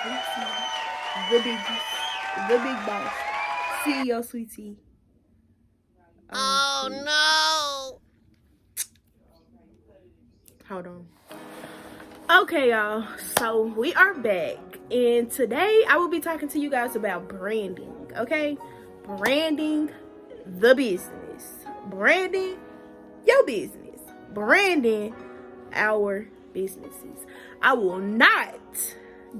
the biggest, the big boss, CEO Sweetie. Oh no! Hold on. Okay, y'all. So we are back, and today I will be talking to you guys about branding. Okay, branding the business, branding your business, branding our businesses. I will not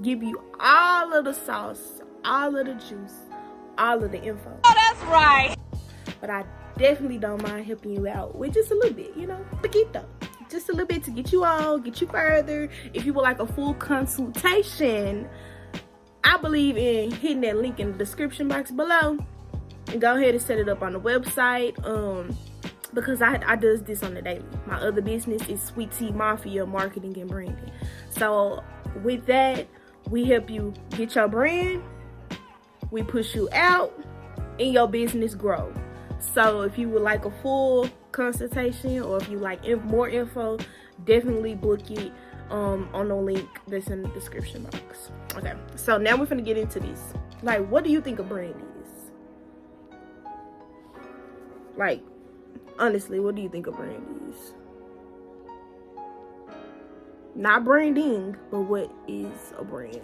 give you all of the sauce, all of the juice, all of the info. Oh, that's right. But I definitely don't mind helping you out with just a little bit, poquito. Just a little bit to get you further. If you would like a full consultation, I believe in hitting that link in the description box below and go ahead and set it up on the website. Because I does this on the daily. My other business is SweeTeeMafia Marketing and Branding. So with that, we help you get your brand, we push you out, and your business grow. So if you would like a full consultation, or if you like more info, definitely book it on the link that's in the description box. Okay, so now we're gonna get into this. Like, what do you think a brand is? Like, honestly, what do you think a brand is? Not branding, but what is a brand?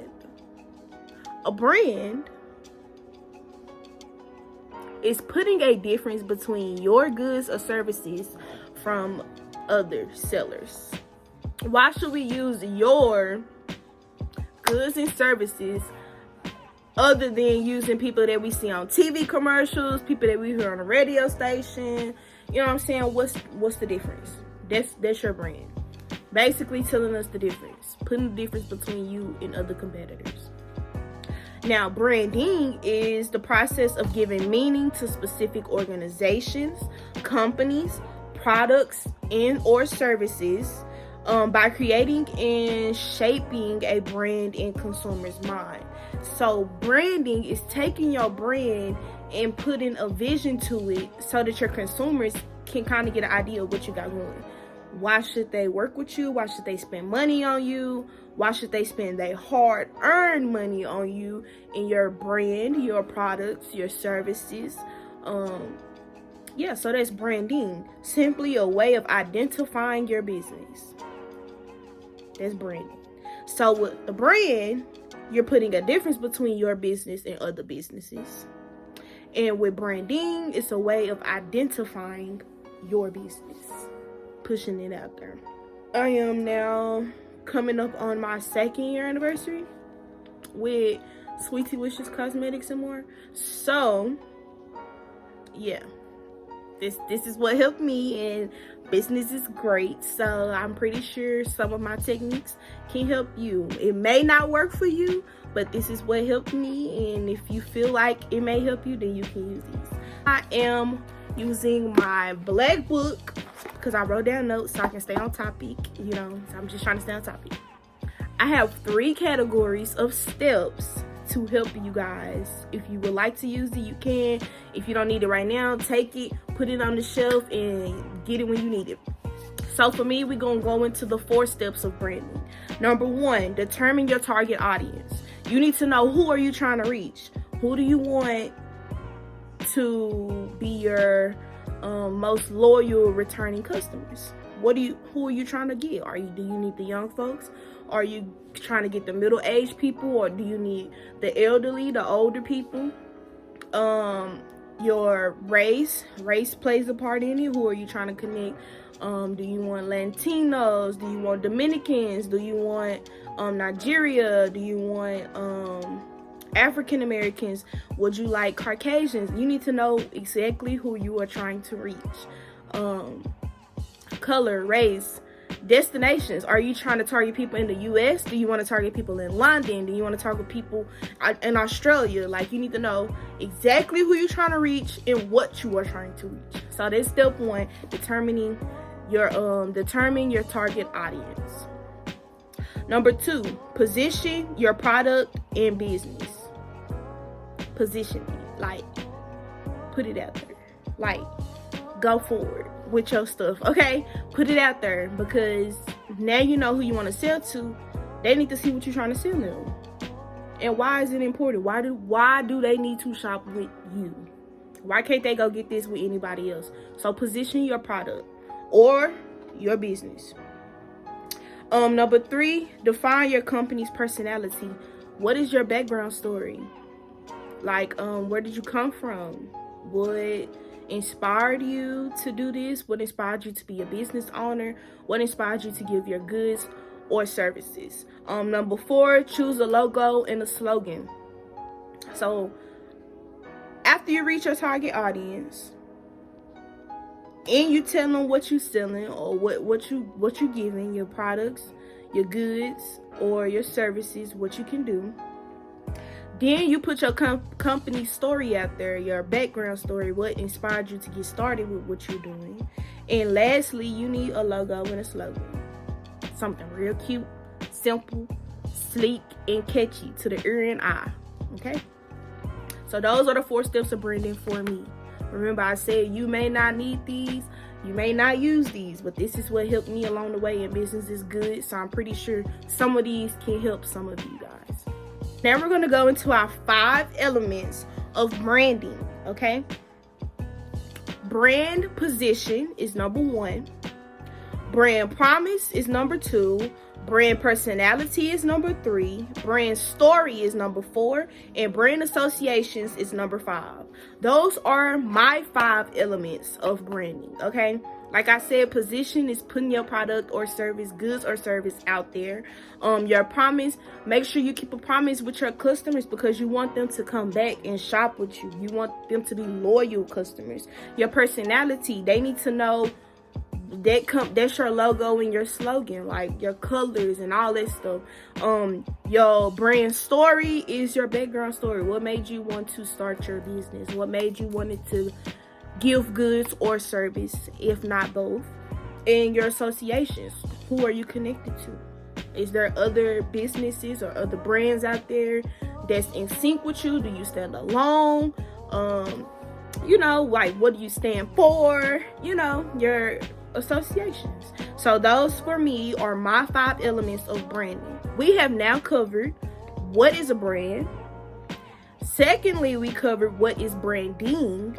A brand is putting a difference between your goods or services from other sellers. Why should we use your goods and services other than using people that we see on TV commercials, people that we hear on a radio station? You know what I'm saying? What's the difference? That's your brand. Basically telling us the difference, putting the difference between you and other competitors. Now, branding is the process of giving meaning to specific organizations, companies, products, and or services by creating and shaping a brand in consumers' mind. So branding is taking your brand and putting a vision to it so that your consumers can kind of get an idea of what you got going. Why should they work with you? Why should they spend money on you? Why should they spend their hard-earned money on you and your brand, your products, your services? So that's branding. Simply a way of identifying your business. That's branding. So with the brand, you're putting a difference between your business and other businesses. And with branding, it's a way of identifying your business, pushing it out there. I am now coming up on my 2nd year anniversary with Sweetie Licious Cosmetics and more. So yeah, this is what helped me, and business is great. So I'm pretty sure some of my techniques can help you. It may not work for you, but this is what helped me, and if you feel like it may help you, then you can use these. I am using my black book because I wrote down notes so I can stay on topic, so I'm just trying to stay on topic. I have 3 categories of steps to help you guys. If you would like to use it, you can. If you don't need it right now, take it, put it on the shelf, and get it when you need it. So for me, we're going to go into the 4 steps of branding. Number 1, determine your target audience. You need to know, who are you trying to reach? Who do you want to be your most loyal returning customers? Who are you trying to get? Do you need the young folks? Are you trying to get the middle-aged people, or do you need the elderly, the older people? Your race plays a part in it. Who are you trying to connect? Do you want Latinos? Do you want Dominicans? Do you want Nigeria? Do you want African Americans? Would you like Caucasians? You need to know exactly who you are trying to reach. Color, race, destinations. Are you trying to target people in the US? Do you want to target people in London? Do you want to target people in Australia? Like, you need to know exactly who you're trying to reach and what you are trying to reach. So that's step 1, determine your target audience. Number 2, position your product and business. Position it, like, put it out there, like, go forward with your stuff. Okay, put it out there, because now you know who you want to sell to. They need to see what you're trying to sell them. And why is it important? Why do they need to shop with you? Why can't they go get this with anybody else? So position your product or your business. Number 3, define your company's personality. What is your background story? Like, where did you come from? What inspired you to do this? What inspired you to be a business owner? What inspired you to give your goods or services? Number 4, choose a logo and a slogan. So after you reach your target audience and you tell them what you selling or what you giving, your products, your goods, or your services, what you can do, then you put your company story out there, your background story, what inspired you to get started with what you're doing. And lastly, you need a logo and a slogan. Something real cute, simple, sleek, and catchy to the ear and eye. Okay? So those are the 4 steps of branding for me. Remember, I said you may not need these, you may not use these, but this is what helped me along the way, and business is good. So I'm pretty sure some of these can help some of you guys. Now we're going to go into our 5 elements of branding, okay? Brand position is number 1. Brand promise is number 2. Brand personality is number 3. Brand story is number 4. And brand associations is number 5. Those are my 5 elements of branding, okay? Like I said, position is putting your product or service, goods or service out there. Your promise, make sure you keep a promise with your customers because you want them to come back and shop with you. You want them to be loyal customers. Your personality, they need to know that's your logo and your slogan, like your colors and all that stuff. Your brand story is your background story. What made you want to start your business? What made you wanted to give goods or service, if not both? And your associations, who are you connected to? Is there other businesses or other brands out there that's in sync with you? Do you stand alone? Like, what do you stand for? Your associations. So those for me are my 5 elements of branding. We have now covered what is a brand. Secondly, we covered what is branding.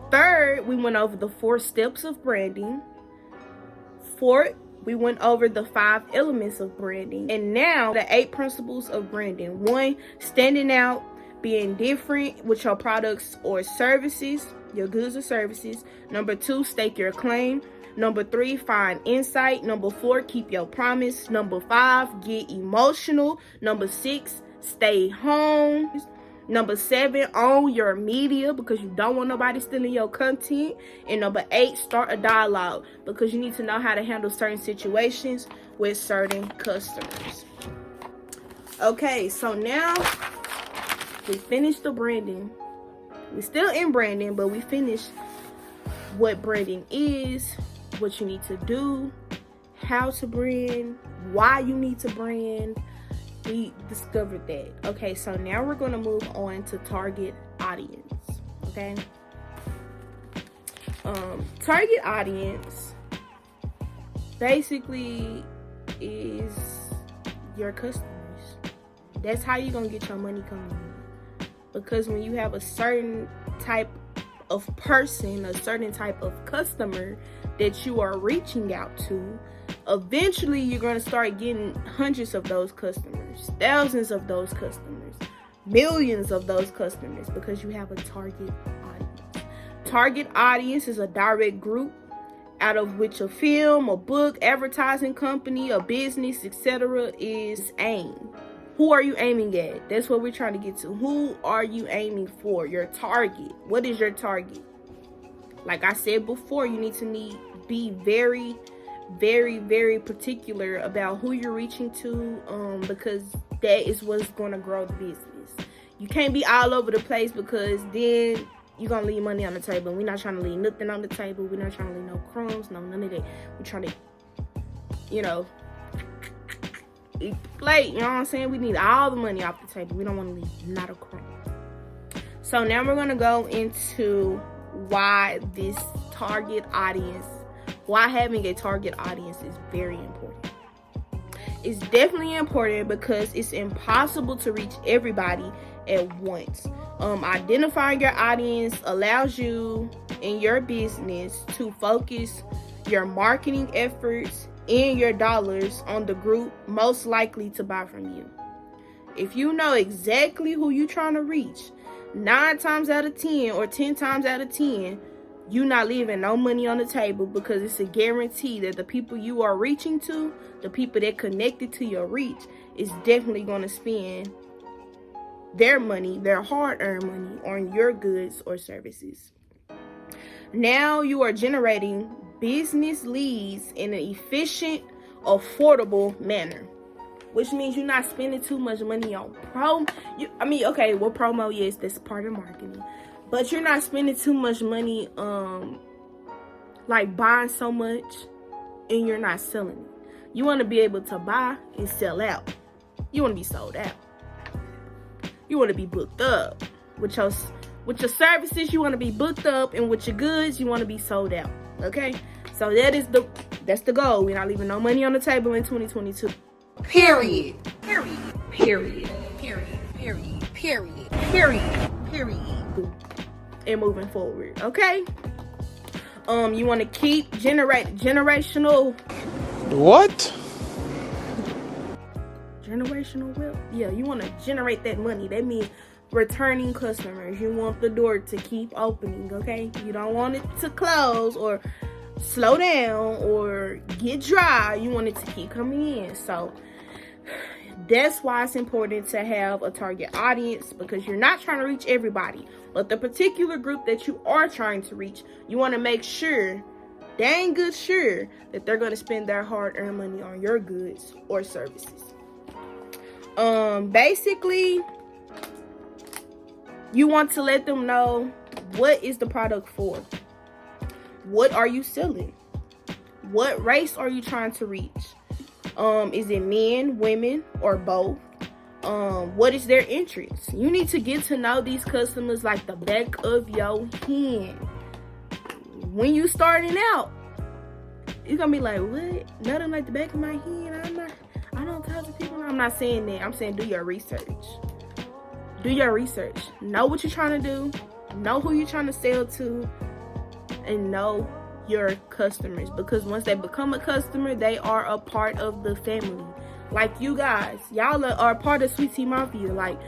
Third, we went over the 4 steps of branding. Fourth, we went over the 5 elements of branding. And now the 8 principles of branding. 1, standing out, being different with your products or services, your goods or services. Number 2, stake your claim. Number 3, find insight. Number 4, keep your promise. Number 5, get emotional. Number 6, stay home. Number 7, own your media because you don't want nobody stealing your content. And number 8, start a dialogue because you need to know how to handle certain situations with certain customers. Okay, so now we finished the branding. We're still in branding, but we finished what branding is, what you need to do, how to brand, why you need to brand. We discovered that. Okay, so now we're going to move on to target audience. Okay, target audience basically is your customers. That's how you're going to get your money coming in. Because when you have a certain type of person, a certain type of customer that you are reaching out to, eventually you're going to start getting hundreds of those customers, thousands of those customers, millions of those customers, because you have a target audience. Target audience is a direct group out of which a film, a book, advertising company, a business, etc. is aimed. Who are you aiming at? That's what we're trying to get to. Who are you aiming for? Your target. What is your target? Like I said before, you need to be very, very, very particular about who you're reaching to, because that is what's going to grow the business. You can't be all over the place because then you're going to leave money on the table. We're not trying to leave nothing on the table. We're not trying to leave no crumbs, none of that. We're trying to, eat the plate, you know what I'm saying? We need all the money off the table. We don't want to leave not a crumb. So now we're going to go into why this target audience, why having a target audience is very important. It's definitely important because it's impossible to reach everybody at once. Identifying your audience allows you in your business to focus your marketing efforts and your dollars on the group most likely to buy from you. If you know exactly who you're trying to reach, 9 times out of 10 or 10 times out of 10, you're not leaving no money on the table, because it's a guarantee that the people you are reaching to, the people that connected to your reach, is definitely going to spend their money, their hard-earned money, on your goods or services. Now you are generating business leads in an efficient, affordable manner, which means you're not spending too much money on promo. Promo, yes, that's part of marketing, but you're not spending too much money, like buying so much and you're not selling it. You want to be able to buy and sell out. You want to be sold out. You want to be booked up with your services. You want to be booked up, and with your goods, you want to be sold out. Okay, so that's the goal. We're not leaving no money on the table in 2022. Period. Period. Period. Period. Period. Period. Period. Period. And moving forward, okay. You want to keep generational. What? Generational wealth. Yeah, you want to generate that money. That means returning customers. You want the door to keep opening, okay? You don't want it to close or slow down or get dry. You want it to keep coming in. So that's why it's important to have a target audience, because you're not trying to reach everybody, but the particular group that you are trying to reach, you want to make sure, dang good sure, that they're going to spend their hard-earned money on your goods or services. Basically, you want to let them know, what is the product for? What are you selling? What race are you trying to reach? Is it men, women, or both? What is their interest? You need to get to know these customers like the back of your hand. When you starting out, you're gonna be like, what? Nothing like the back of my hand. I don't talk to people. I'm not saying that. I'm saying do your research. Do your research. Know what you're trying to do. Know who you're trying to sell to. And know your customers. Because once they become a customer, they are a part of the family. Like you guys. Y'all are part of SweeTeeMafia. Like,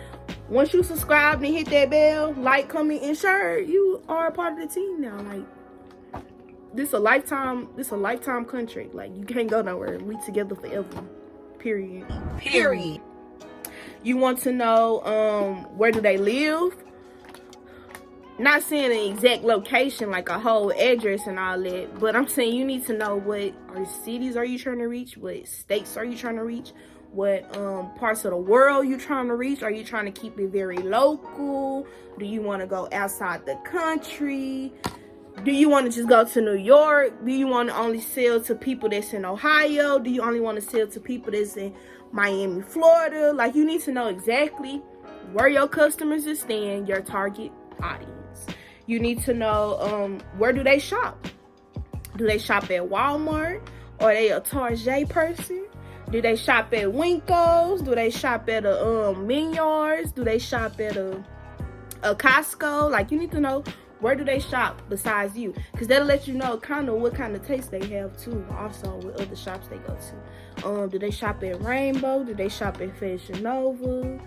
once you subscribe and hit that bell, like, comment, and share, you are a part of the team now. Like, this a lifetime contract. Like, you can't go nowhere. We together forever. Period. Period. You want to know where do they live? Not saying an exact location, like a whole address and all that, but I'm saying you need to know what cities are you trying to reach, what states are you trying to reach, what parts of the world you trying to reach. Are you trying to keep it very local? Do you want to go outside the country? Do you want to just go to New York? Do you want to only sell to people that's in Ohio? Do you only want to sell to people that's in Miami, Florida? Like, you need to know exactly where your customers are staying, your target audience. You need to know where do they shop. Do they shop at Walmart? Or are they a Target person? Do they shop at Winko's? Do they shop at a Menards? Do they shop at a Costco? Like, you need to know, where do they shop besides you? Because that'll let you know kind of what kind of taste they have too. Also, with other shops they go to. Do they shop at Rainbow? Do they shop at Fashion Nova?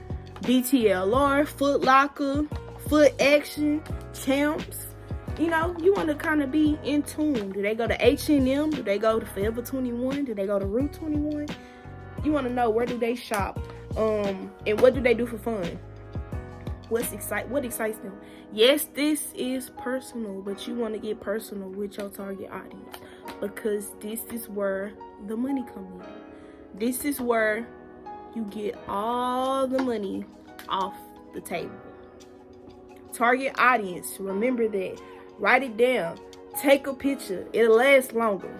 DTLR, Foot Locker, Foot Action, Champs? You know, you want to kind of be in tune. Do they go to H&M? Do they go to Forever 21? Do they go to Route 21? You want to know, where do they shop? And what do they do for fun? What excites them? Yes, this is personal, but you want to get personal with your target audience, because this is where the money comes in. This is where you get all the money off the table. Target audience, remember that. Write it down. Take a picture. It'll last longer.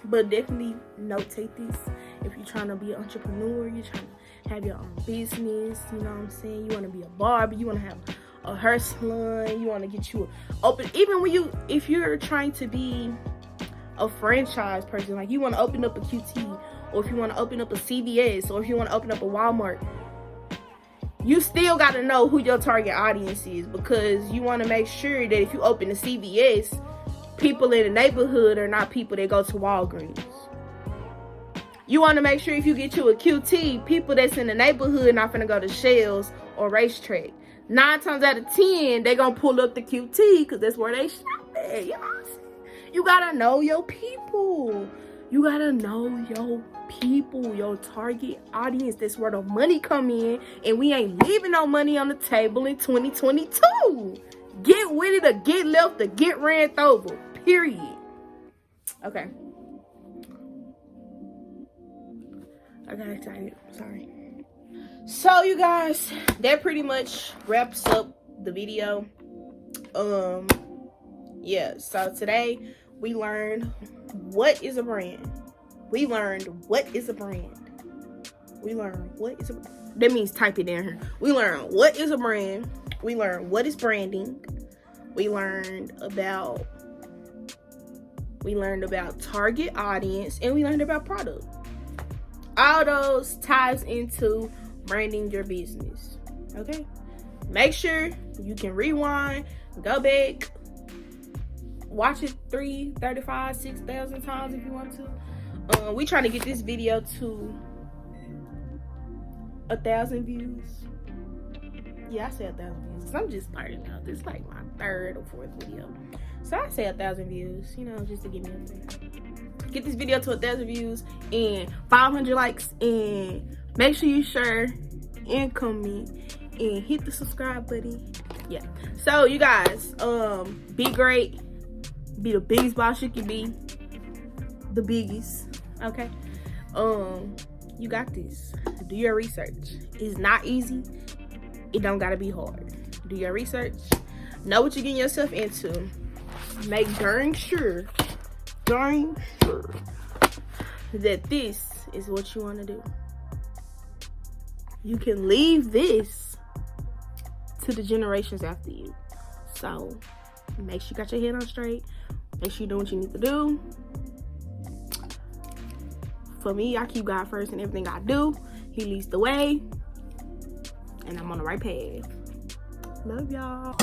But definitely notate this. If you're trying to be an entrepreneur, you're trying to have your own business, you know what I'm saying? You want to be a barber, you want to have a hair salon. You want to get you open, even if you're trying to be a franchise person, like you want to open up a QT, or if you want to open up a CVS, or if you want to open up a Walmart, you still got to know who your target audience is, because you want to make sure that if you open a CVS, people in the neighborhood are not people that go to Walgreens. You want to make sure if you get you a QT, people that's in the neighborhood not finna go to Shells or Racetrack. 9 times out of 10, they gonna pull up the QT because that's where they shop at. You know what I'm saying? You gotta know your people. You gotta know your people, your target audience. That's where the money come in, and we ain't leaving no money on the table in 2022. Get with it or get left or get ran over. Period. Okay. I got excited. Sorry. So you guys, that pretty much wraps up the video. Yeah, so today we learned what is a brand. We learned what is a brand. That means type it down here. We learned what is a brand. We learned what is branding. We learned about target audience, and we learned about product. All those ties into branding your business. Okay? Make sure you can rewind, go back, watch it 3, 35, 6,000 times if you want to. We trying to get this video to 1,000 views. Yeah, I said 1,000 views. I'm just starting out. This is like my 3rd or 4th video. So I say 1,000 views, you know, just to get me up there. Get this video to 1,000 views and 500 likes, and make sure you share and comment and hit the subscribe button. Yeah. So you guys, be great. Be the biggest boss you can be. The biggest. Okay. You got this. Do your research. It's not easy. It don't gotta be hard. Do your research. Know what you're getting yourself into. Make darn sure that this is what you want to do. You can leave this to the generations after you. So make sure you got your head on straight. Make sure you do what you need to do. For me, I keep God first in everything I do. He leads the way, and I'm on the right path. Love y'all.